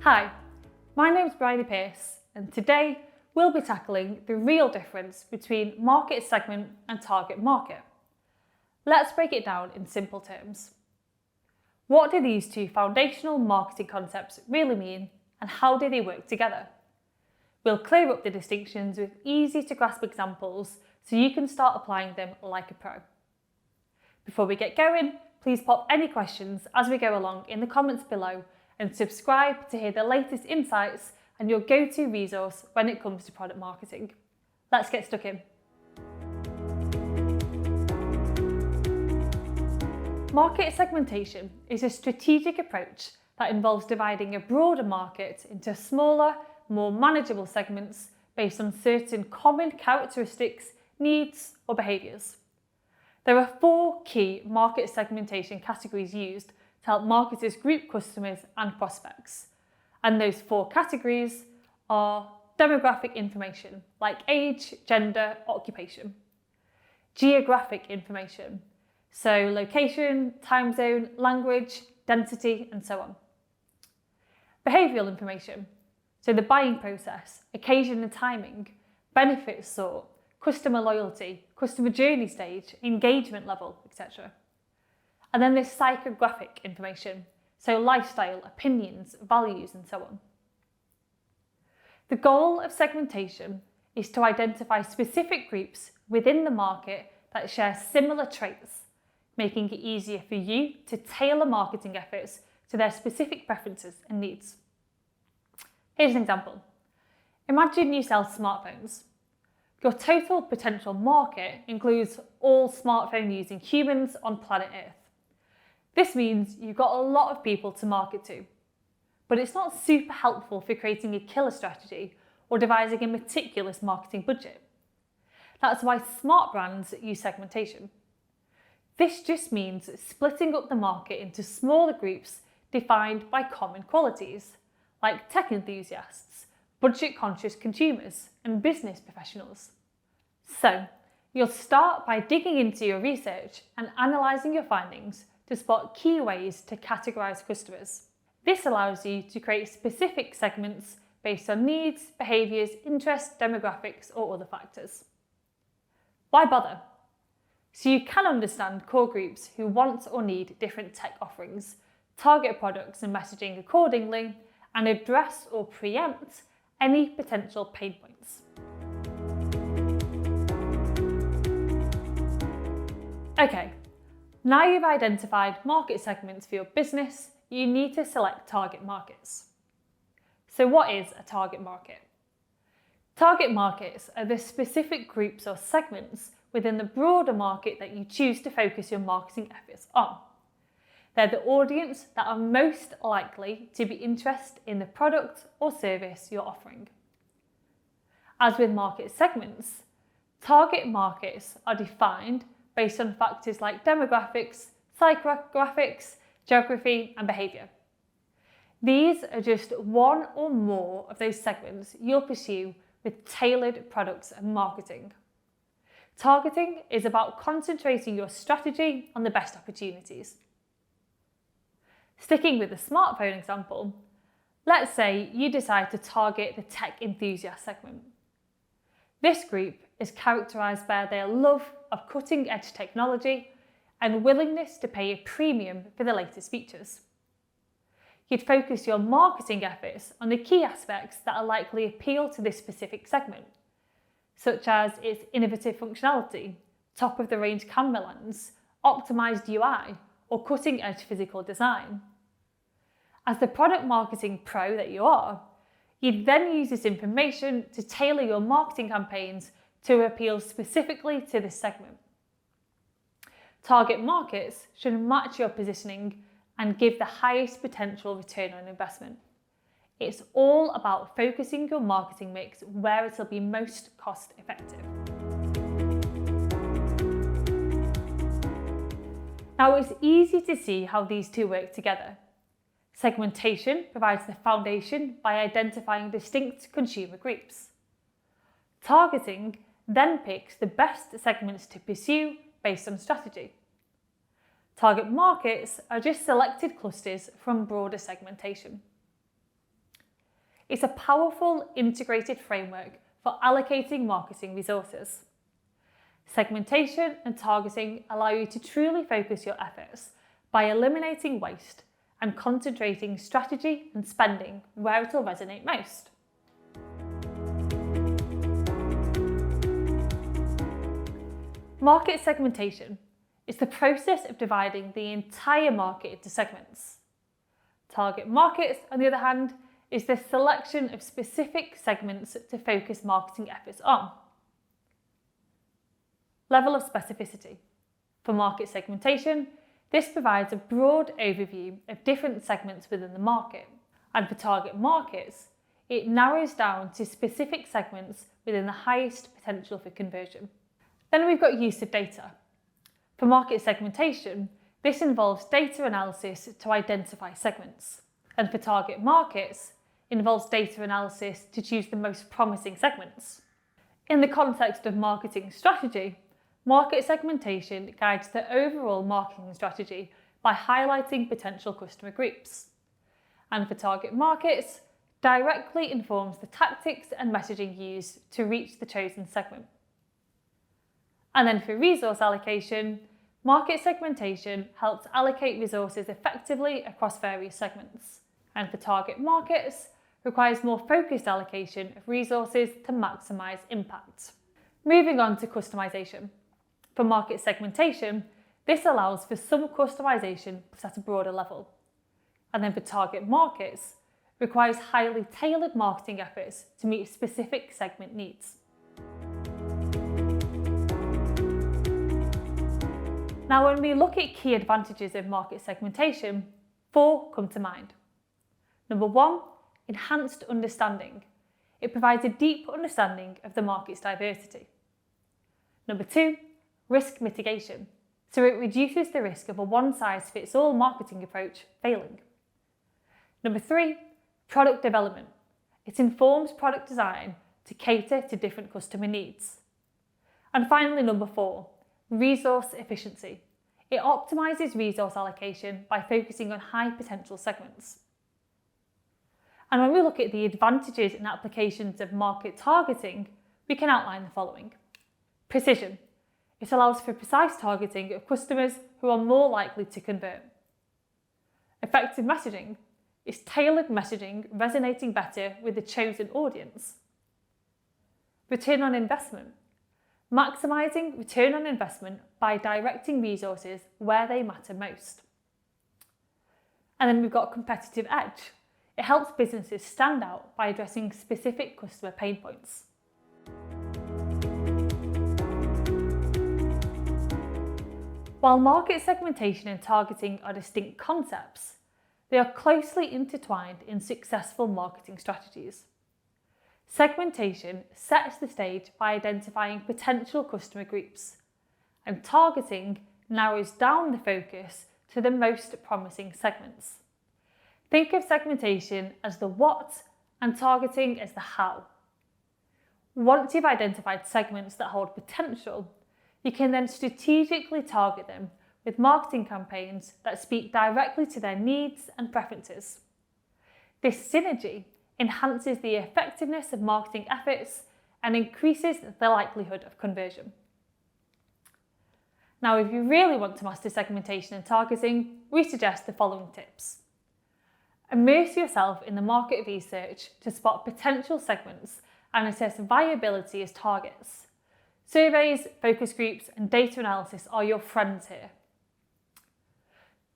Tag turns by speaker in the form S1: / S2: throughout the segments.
S1: Hi, my name's Bridie Pearce, and today we'll be tackling the real difference between market segment and target market. Let's break it down in simple terms. What do these two foundational marketing concepts really mean, and how do they work together? We'll clear up the distinctions with easy to grasp examples so you can start applying them like a pro. Before we get going, please pop any questions as we go along in the comments below, and subscribe to hear the latest insights and your go-to resource when it comes to product marketing. Let's get stuck in. Market segmentation is a strategic approach that involves dividing a broader market into smaller, more manageable segments based on certain common characteristics, needs, or behaviours. There are 4 key market segmentation categories used to help marketers group customers and prospects. And those 4 categories are demographic information, like age, gender, occupation. Geographic information, so location, time zone, language, density, and so on. Behavioural information, so the buying process, occasion and timing, benefits sought, customer loyalty, customer journey stage, engagement level, etc. And then there's psychographic information, so lifestyle, opinions, values, and so on. The goal of segmentation is to identify specific groups within the market that share similar traits, making it easier for you to tailor marketing efforts to their specific preferences and needs. Here's an example. Imagine you sell smartphones. Your total potential market includes all smartphone using humans on planet Earth. This means you've got a lot of people to market to, but it's not super helpful for creating a killer strategy or devising a meticulous marketing budget. That's why smart brands use segmentation. This just means splitting up the market into smaller groups defined by common qualities, like tech enthusiasts, budget-conscious consumers, and business professionals. So, you'll start by digging into your research and analysing your findings to spot key ways to categorise customers. This allows you to create specific segments based on needs, behaviours, interests, demographics, or other factors. Why bother? So you can understand core groups who want or need different tech offerings, target products and messaging accordingly, and address or preempt any potential pain points. Okay, now you've identified market segments for your business, you need to select target markets. So what is a target market? Target markets are the specific groups or segments within the broader market that you choose to focus your marketing efforts on. They're the audience that are most likely to be interested in the product or service you're offering. As with market segments, target markets are defined based on factors like demographics, psychographics, geography, and behaviour. These are just one or more of those segments you'll pursue with tailored products and marketing. Targeting is about concentrating your strategy on the best opportunities. Sticking with the smartphone example, let's say you decide to target the tech enthusiast segment. This group is characterised by their love of cutting-edge technology and willingness to pay a premium for the latest features. You'd focus your marketing efforts on the key aspects that are likely appeal to this specific segment, such as its innovative functionality, top-of-the-range camera lens, optimised UI, or cutting-edge physical design. As the product marketing pro that you are, you'd then use this information to tailor your marketing campaigns to appeal specifically to this segment. Target markets should match your positioning and give the highest potential return on investment. It's all about focusing your marketing mix where it'll be most cost effective. Now, it's easy to see how these two work together. Segmentation provides the foundation by identifying distinct consumer groups. Targeting then picks the best segments to pursue based on strategy. Target markets are just selected clusters from broader segmentation. It's a powerful integrated framework for allocating marketing resources. Segmentation and targeting allow you to truly focus your efforts by eliminating waste and concentrating strategy and spending where it will resonate most. Market segmentation is the process of dividing the entire market into segments. Target markets, on the other hand, is the selection of specific segments to focus marketing efforts on. Level of specificity. For market segmentation, this provides a broad overview of different segments within the market, and for target markets, it narrows down to specific segments within the highest potential for conversion. Then we've got use of data. For market segmentation, this involves data analysis to identify segments, and for target markets, it involves data analysis to choose the most promising segments. In the context of marketing strategy, market segmentation guides the overall marketing strategy by highlighting potential customer groups. And for target markets, directly informs the tactics and messaging used to reach the chosen segment. And then for resource allocation, market segmentation helps allocate resources effectively across various segments. And for target markets, requires more focused allocation of resources to maximise impact. Moving on to customization. For market segmentation, this allows for some customization but at a broader level. And then for target markets, requires highly tailored marketing efforts to meet specific segment needs. Now, when we look at key advantages of market segmentation, 4 come to mind. Number 1, enhanced understanding. It provides a deep understanding of the market's diversity. Number 2, risk mitigation. So it reduces the risk of a one-size-fits-all marketing approach failing. Number 3, product development. It informs product design to cater to different customer needs. And finally, number 4, resource efficiency. It optimises resource allocation by focusing on high potential segments. And when we look at the advantages and applications of market targeting, we can outline the following. Precision. It allows for precise targeting of customers who are more likely to convert. Effective messaging is tailored messaging resonating better with the chosen audience. Return on investment. Maximising return on investment by directing resources where they matter most. And then we've got competitive edge. It helps businesses stand out by addressing specific customer pain points. While market segmentation and targeting are distinct concepts, they are closely intertwined in successful marketing strategies. Segmentation sets the stage by identifying potential customer groups, and targeting narrows down the focus to the most promising segments. Think of segmentation as the what and targeting as the how. Once you've identified segments that hold potential, you can then strategically target them with marketing campaigns that speak directly to their needs and preferences. This synergy enhances the effectiveness of marketing efforts and increases the likelihood of conversion. Now, if you really want to master segmentation and targeting, we suggest the following tips. Immerse yourself in the market research to spot potential segments and assess viability as targets. Surveys, focus groups, and data analysis are your friends here.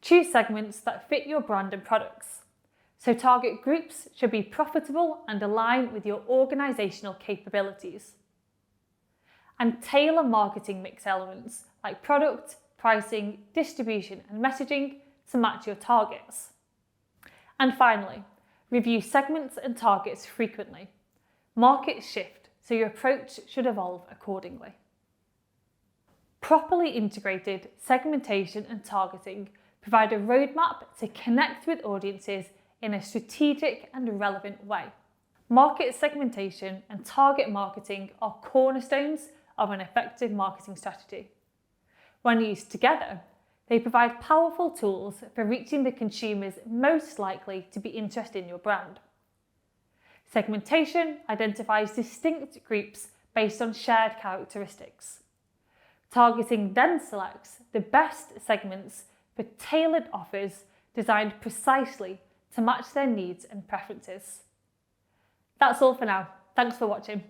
S1: Choose segments that fit your brand and products. So target groups should be profitable and align with your organisational capabilities. And tailor marketing mix elements like product, pricing, distribution, and messaging to match your targets. And finally, review segments and targets frequently. Markets shift, so your approach should evolve accordingly. Properly integrated segmentation and targeting provide a roadmap to connect with audiences in a strategic and relevant way. Market segmentation and target marketing are cornerstones of an effective marketing strategy. When used together, they provide powerful tools for reaching the consumers most likely to be interested in your brand. Segmentation identifies distinct groups based on shared characteristics. Targeting then selects the best segments for tailored offers designed precisely to match their needs and preferences. That's all for now. Thanks for watching.